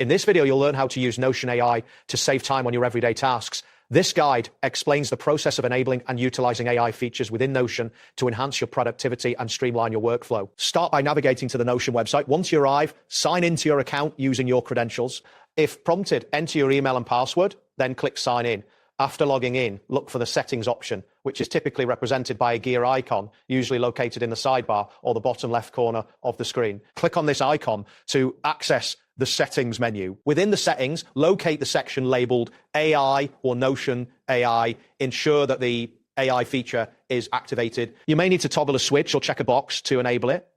In this video, you'll learn how to use Notion AI to save time on your everyday tasks. This guide explains the process of enabling and utilizing AI features within Notion to enhance your productivity and streamline your workflow. Start by navigating to the Notion website. Once you arrive, sign into your account using your credentials. If prompted, enter your email and password, then click sign in. After logging in, look for the settings option, which is typically represented by a gear icon, usually located in the sidebar or the bottom left corner of the screen. Click on this icon to access the settings menu. Within the settings, locate the section labeled AI or Notion AI. Ensure that the AI feature is activated. You may need to toggle a switch or check a box to enable it.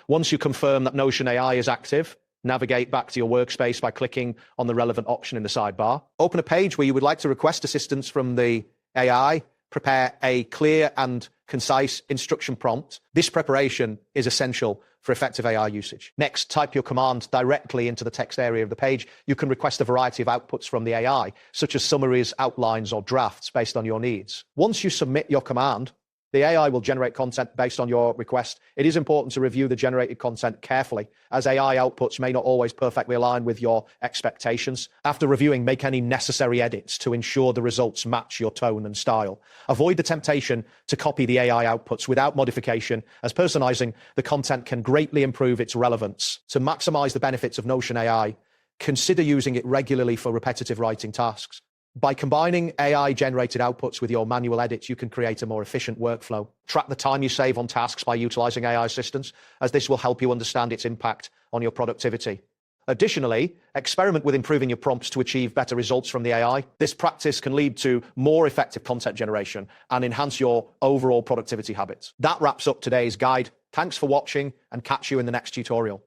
Once you confirm that Notion AI is active, navigate back to your workspace by clicking on the relevant option in the sidebar. Open a page where you would like to request assistance from the AI. Prepare a clear and concise instruction prompt. This preparation is essential for effective AI usage. Next, type your command directly into the text area of the page. You can request a variety of outputs from the AI, such as summaries, outlines, or drafts based on your needs. Once you submit your command, the AI will generate content based on your request. It is important to review the generated content carefully, as AI outputs may not always perfectly align with your expectations. After reviewing, make any necessary edits to ensure the results match your tone and style. Avoid the temptation to copy the AI outputs without modification, as personalizing the content can greatly improve its relevance. To maximize the benefits of Notion AI, consider using it regularly for repetitive writing tasks. By combining AI-generated outputs with your manual edits, you can create a more efficient workflow. Track the time you save on tasks by utilizing AI assistance, as this will help you understand its impact on your productivity. Additionally, experiment with improving your prompts to achieve better results from the AI. This practice can lead to more effective content generation and enhance your overall productivity habits. That wraps up today's guide. Thanks for watching, and catch you in the next tutorial.